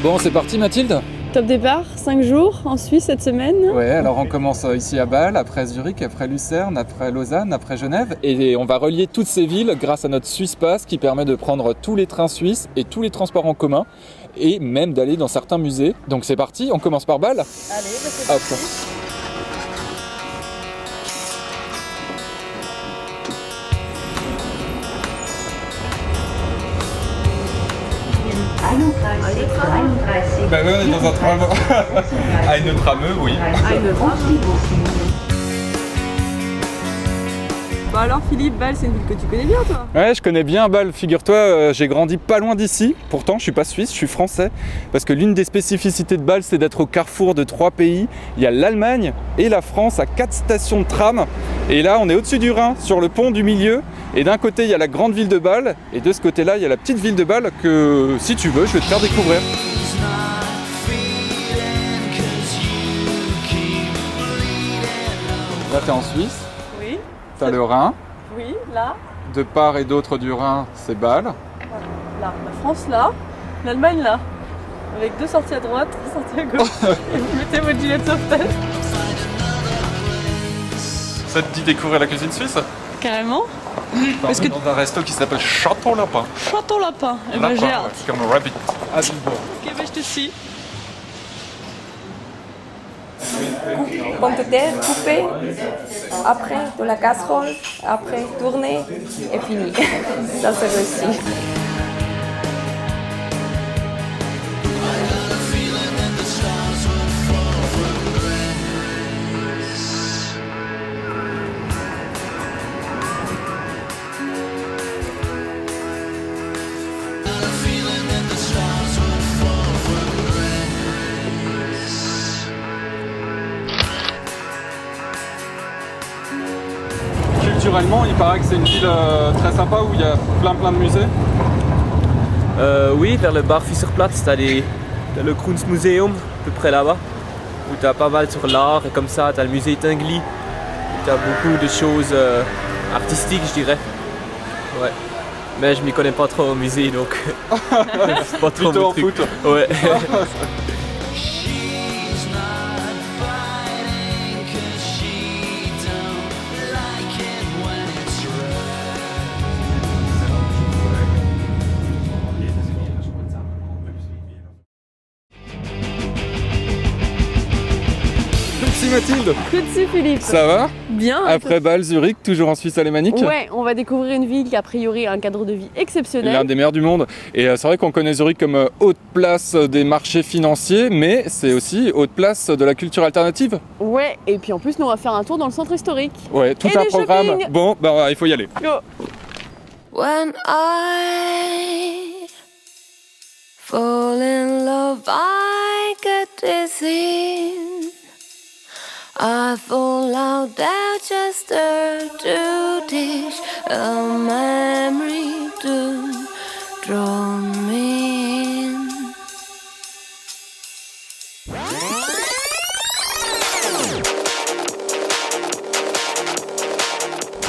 Bon, c'est parti Mathilde? Top départ, 5 jours en Suisse cette semaine. Ouais, alors on commence ici à Bâle, après Zurich, après Lucerne, après Lausanne, après Genève. Et on va relier toutes ces villes grâce à notre Swiss Pass qui permet de prendre tous les trains suisses et tous les transports en commun et même d'aller dans certains musées. Donc c'est parti, on commence par Bâle. Allez, c'est parti. Bah oui, on est dans un train. Eine Trameux, oui. Bah alors Philippe, Bâle, c'est une ville que tu connais bien toi? Ouais, je connais bien Bâle, figure-toi, j'ai grandi pas loin d'ici. Pourtant, je suis pas suisse, je suis français. Parce que l'une des spécificités de Bâle, c'est d'être au carrefour de 3 pays. Il y a l'Allemagne et la France à 4 stations de tram. Et là, on est au-dessus du Rhin, sur le pont du milieu. Et d'un côté, il y a la grande ville de Bâle. Et de ce côté-là, il y a la petite ville de Bâle que, si tu veux, je vais te faire découvrir. Là, t'es en Suisse. Oui. T'as le Rhin. Oui, là. De part et d'autre du Rhin, c'est Bâle. Là. La France là. L'Allemagne là. Avec 2 sorties à droite, 3 sorties à gauche. Et vous mettez votre gilet de sauvetage. Ça te dit découvrir la cuisine suisse? Carrément. Parce que dans un resto qui s'appelle Château Lapin. Château Lapin. Et ben j'ai hâte. Comme un rabbit. À Bilbao. Ok, bah je te suis. Pomme de terre coupée, après de la casserole, après tourner et fini. Ça c'est réussi. Culturellement, il paraît que c'est une ville très sympa où il y a plein de musées. Oui, vers le bar Fischerplatz, t'as le Kunstmuseum, à peu près là-bas, où t'as pas mal sur l'art et comme ça, t'as le musée Tinguely, où t'as beaucoup de choses artistiques, je dirais. Ouais. Mais je m'y connais pas trop au musée, donc c'est pas trop Plutôt mon en truc. foot. Ouais. Merci Mathilde. Merci Philippe. Ça va? Bien. Après Bâle, Zurich, toujours en Suisse alémanique. Ouais, on va découvrir une ville qui a priori a un cadre de vie exceptionnel. L'un des meilleurs du monde. Et c'est vrai qu'on connaît Zurich comme haute place des marchés financiers, mais c'est aussi haute place de la culture alternative. Ouais, et puis en plus nous on va faire un tour dans le centre historique. Ouais, tout Et un des programme. shopping. Bon, bah il faut y aller. Go. When I fall in love, I get dizzy. I fall out there just to dish a memory to draw me in.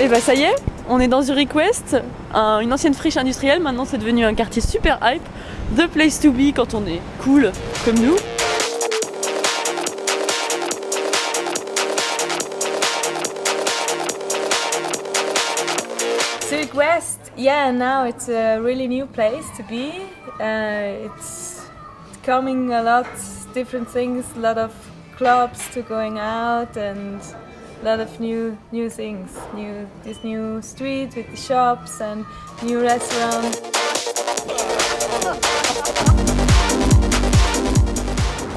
Et bah ça y est, on est dans Zurich West, une ancienne friche industrielle, maintenant c'est devenu un quartier super hype, the place to be quand on est cool comme nous. Zurich West, yeah, now it's a really new place to be. It's coming a lot different things, a lot of clubs to going out and a lot of new things. This new street with the shops and new restaurants.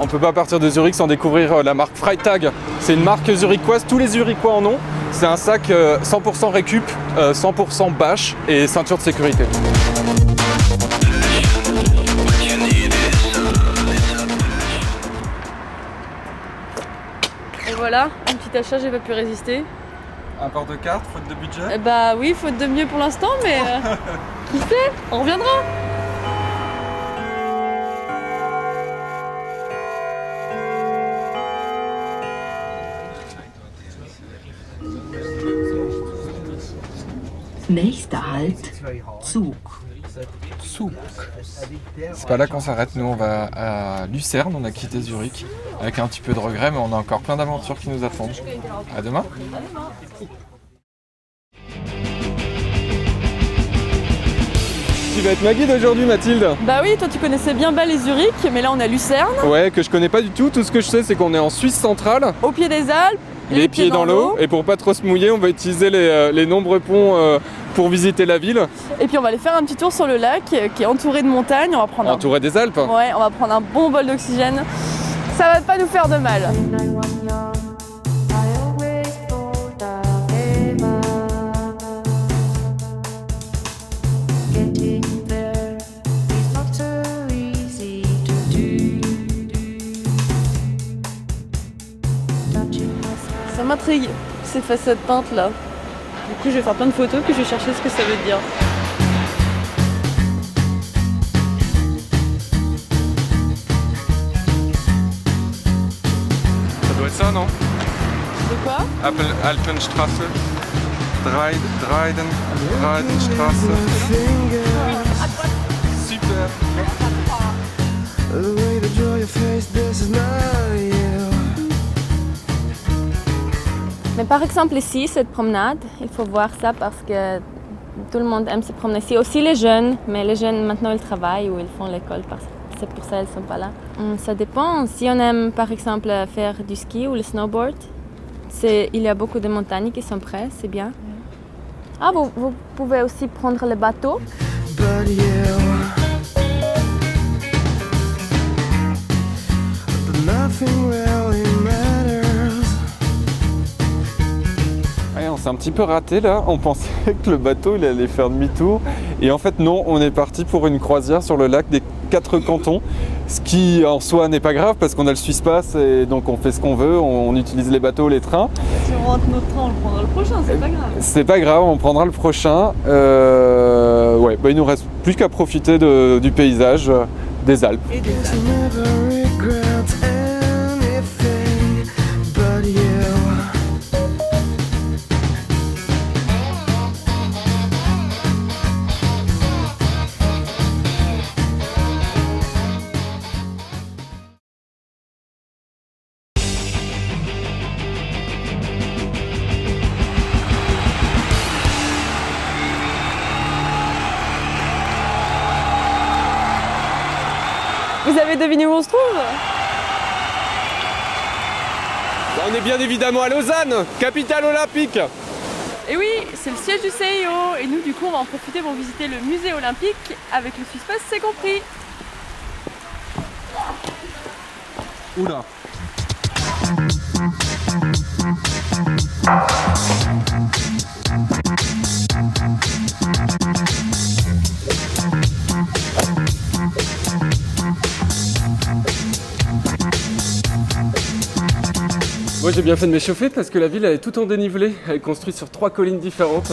On peut pas partir de Zurich sans découvrir la marque Freitag. C'est une marque zurichoise, tous les Zurichois en ont. C'est un sac 100% récup, 100% bâche et ceinture de sécurité. Et voilà, un petit achat, j'ai pas pu résister. Un port de carte, faute de budget? Bah oui, faute de mieux pour l'instant, mais qui sait, on reviendra. Nächster Halt, Zug. Souk. C'est pas là qu'on s'arrête, nous on va à Lucerne, on a quitté Zurich avec un petit peu de regret, mais on a encore plein d'aventures qui nous attendent. À demain. Tu vas être ma guide aujourd'hui, Mathilde. Bah oui, toi tu connaissais bien Bâle et Zurich, mais là on est à Lucerne, Ouais, que je connais pas du tout. Tout ce que je sais, c'est qu'on est en Suisse centrale, au pied des Alpes, les pieds dans l'eau. Et pour pas trop se mouiller, on va utiliser les nombreux ponts pour visiter la ville. Et puis on va aller faire un petit tour sur le lac qui est entouré de montagnes. On va prendre Entouré des Alpes. Ouais, on va prendre un bon bol d'oxygène. Ça va pas nous faire de mal. Ça m'intrigue, ces façades peintes là. Du coup, je vais faire plein de photos puis je vais chercher ce que ça veut dire. Ça doit être ça, non? De quoi? Alpenstrasse. Dreidenstrasse. Super. Mais par exemple ici, cette promenade, il faut voir ça parce que tout le monde aime se promener ici. Aussi les jeunes, mais les jeunes maintenant ils travaillent ou ils font l'école, c'est pour ça qu'ils ne sont pas là. Ça dépend. Si on aime par exemple faire du ski ou le snowboard, il y a beaucoup de montagnes qui sont près, c'est bien. Ah, vous pouvez aussi prendre le bateau. Ouais, on s'est un petit peu raté là, on pensait que le bateau il allait faire demi-tour et en fait non, on est parti pour une croisière sur le lac des 4 cantons, ce qui en soi n'est pas grave parce qu'on a le Swisspass et donc on fait ce qu'on veut, on utilise les bateaux, les trains. Si on rentre notre train, on le prendra le prochain, c'est pas grave. C'est pas grave, on prendra le prochain. Ouais, il nous reste plus qu'à profiter du paysage des Alpes. Et des Vous avez deviné où on se trouve? On est bien évidemment à Lausanne, capitale olympique. Et oui, c'est le siège du CIO. Et nous, du coup, on va en profiter pour visiter le musée olympique. Avec le Swisspass, c'est compris. Oula. Moi j'ai bien fait de m'échauffer parce que la ville elle est toute en dénivelé, elle est construite sur 3 collines différentes.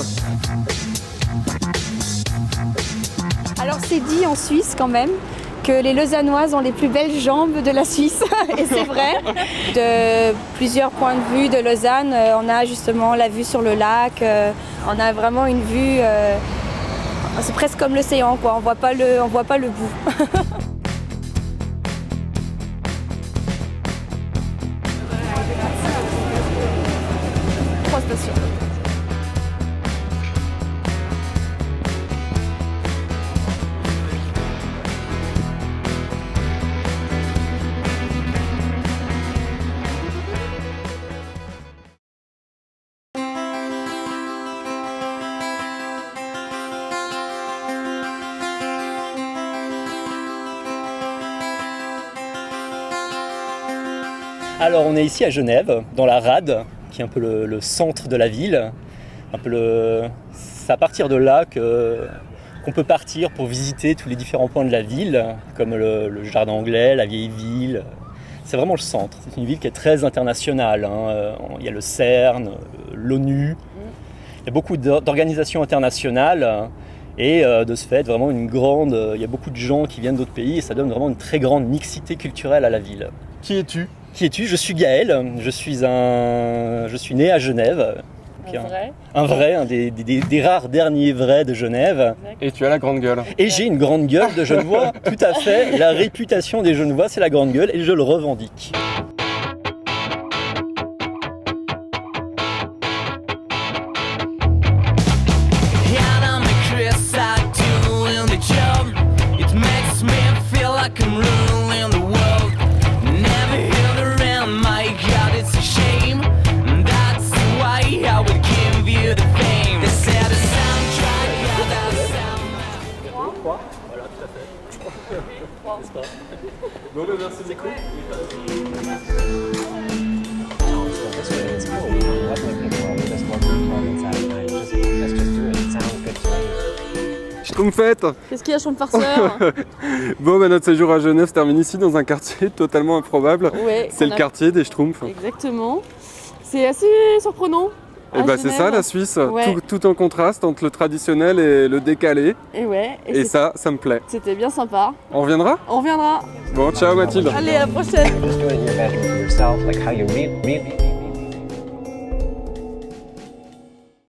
Alors c'est dit en Suisse quand même que les Lausannoises ont les plus belles jambes de la Suisse et c'est vrai. De plusieurs points de vue de Lausanne, on a justement la vue sur le lac, on a vraiment une vue, c'est presque comme l'océan quoi, on voit pas le bout. 3 stations. Alors on est ici à Genève, dans la Rade, qui est un peu le centre de la ville. C'est à partir de là qu'on peut partir pour visiter tous les différents points de la ville, comme le jardin anglais, la vieille ville. C'est vraiment le centre. C'est une ville qui est très internationale. Il y a le CERN, l'ONU. Il y a beaucoup d'organisations internationales. Et de ce fait, vraiment il y a beaucoup de gens qui viennent d'autres pays et ça donne vraiment une très grande mixité culturelle à la ville. Qui es-tu ? Qui es-tu ? Je suis Gaël, je suis né à Genève, Un vrai, un des rares derniers vrais de Genève. Et tu as la grande gueule. Et j'ai une grande gueule de Genevois, tout à fait. La réputation des Genevois, c'est la grande gueule et je le revendique. Bon, ben merci beaucoup. Schtroumpfette. Qu'est-ce qu'il y a, Schtroumpfarceur? Bon, ben notre séjour à Genève se termine ici dans un quartier totalement improbable. Ouais, c'est le quartier des Schtroumpfs. Exactement. C'est assez surprenant. Et bah c'est ça la Suisse, ouais. tout en contraste entre le traditionnel et le décalé. Et ouais. Et ça me plaît. C'était bien sympa. On reviendra? On reviendra. Bon, ciao Mathilde. Allez, à la prochaine.